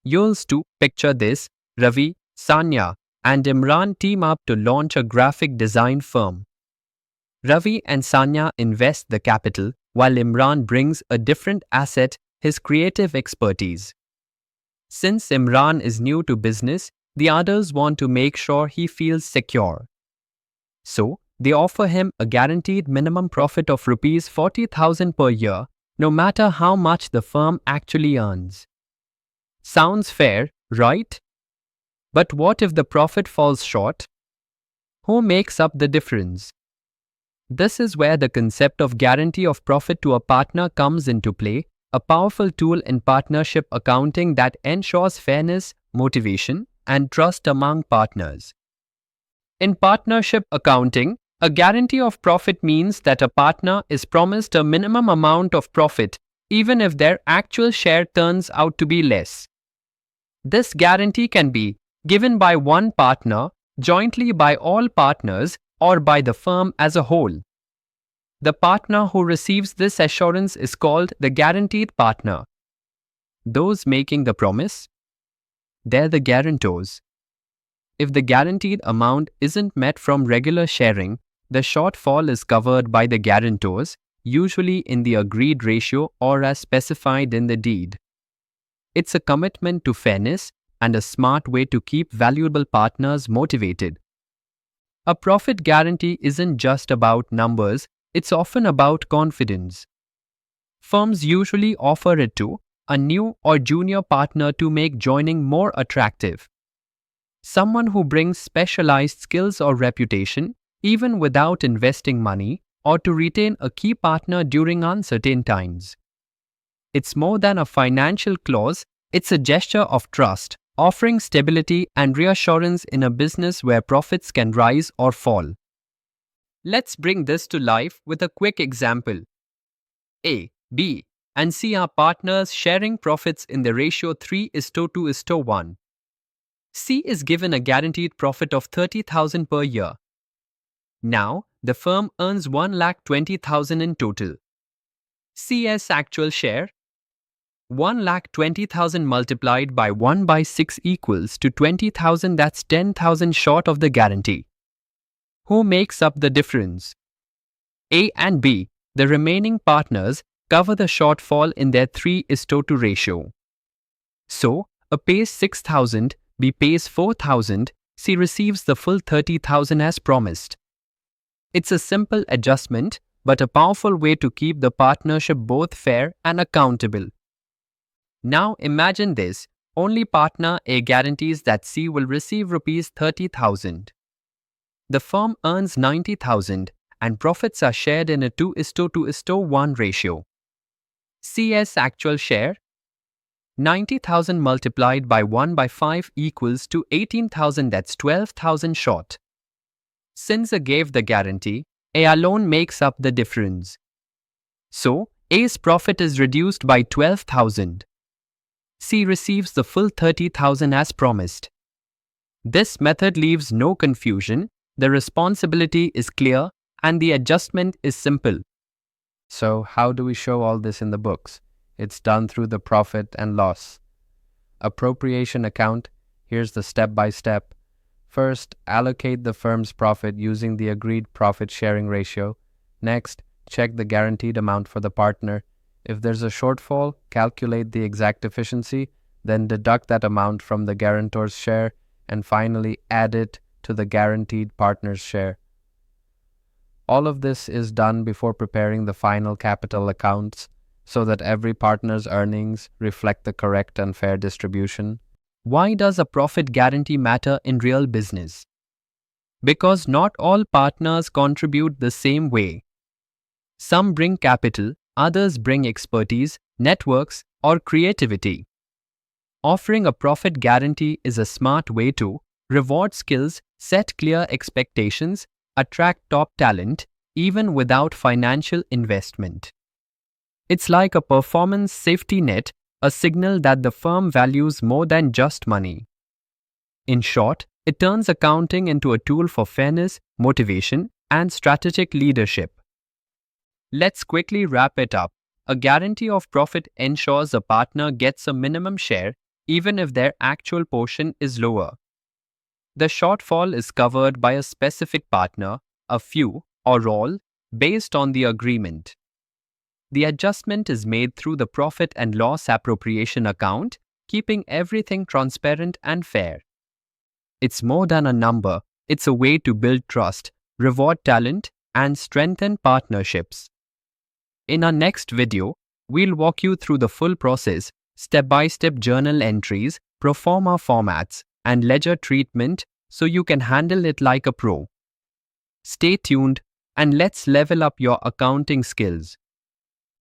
Used to picture this, Ravi, Sanya, and Imran team up to launch a graphic design firm. Ravi and Sanya invest the capital, while Imran brings a different asset, his creative expertise. Since Imran is new to business, the others want to make sure he feels secure. So, they offer him a guaranteed minimum profit of Rs 40,000 per year, no matter how much the firm actually earns. Sounds fair, right? But what if the profit falls short? Who makes up the difference? This is where the concept of guarantee of profit to a partner comes into play, a powerful tool in partnership accounting that ensures fairness, motivation, and trust among partners. In partnership accounting, a guarantee of profit means that a partner is promised a minimum amount of profit, even if their actual share turns out to be less. This guarantee can be given by one partner, jointly by all partners, or by the firm as a whole. The partner who receives this assurance is called the guaranteed partner. Those making the promise? They're the guarantors. If the guaranteed amount isn't met from regular sharing, the shortfall is covered by the guarantors, usually in the agreed ratio or as specified in the deed. It's a commitment to fairness and a smart way to keep valuable partners motivated. A profit guarantee isn't just about numbers, it's often about confidence. Firms usually offer it to a new or junior partner to make joining more attractive. Someone who brings specialized skills or reputation, even without investing money, or to retain a key partner during uncertain times. It's more than a financial clause, it's a gesture of trust, offering stability and reassurance in a business where profits can rise or fall. Let's bring this to life with a quick example. A, B, and C are partners sharing profits in the ratio 3:2:1. C is given a guaranteed profit of 30,000 per year. Now, the firm earns 1,20,000 in total. C's actual share? 1,20,000 multiplied by 1/6 equals to 20,000, that's 10,000 short of the guarantee. Who makes up the difference? A and B, the remaining partners, cover the shortfall in their 3:2 ratio. So, A pays 6,000, B pays 4,000, C receives the full 30,000 as promised. It's a simple adjustment, but a powerful way to keep the partnership both fair and accountable. Now imagine this, only partner A guarantees that C will receive Rs 30,000. The firm earns 90,000 and profits are shared in a 2:1 ratio. C's actual share? 90,000 multiplied by 1/5 equals to 18,000, that's 12,000 short. Since A gave the guarantee, A alone makes up the difference. So, A's profit is reduced by 12,000. C receives the full 30,000 as promised. This method leaves no confusion, the responsibility is clear, and the adjustment is simple. So how do we show all this in the books? It's done through the profit and loss appropriation account. Here's the step-by-step. First, allocate the firm's profit using the agreed profit-sharing ratio. Next, check the guaranteed amount for the partner. If there's a shortfall, calculate the exact efficiency, then deduct that amount from the guarantor's share, and finally add it to the guaranteed partner's share. All of this is done before preparing the final capital accounts so that every partner's earnings reflect the correct and fair distribution. Why does a profit guarantee matter in real business? Because not all partners contribute the same way. Some bring capital, others bring expertise, networks, or creativity. Offering a profit guarantee is a smart way to reward skills, set clear expectations, attract top talent, even without financial investment. It's like a performance safety net, a signal that the firm values more than just money. In short, it turns accounting into a tool for fairness, motivation, and strategic leadership. Let's quickly wrap it up. A guarantee of profit ensures a partner gets a minimum share, even if their actual portion is lower. The shortfall is covered by a specific partner, a few, or all, based on the agreement. The adjustment is made through the profit and loss appropriation account, keeping everything transparent and fair. It's more than a number, it's a way to build trust, reward talent, and strengthen partnerships. In our next video, we'll walk you through the full process, step-by-step journal entries, pro forma formats, and ledger treatment so you can handle it like a pro. Stay tuned and let's level up your accounting skills.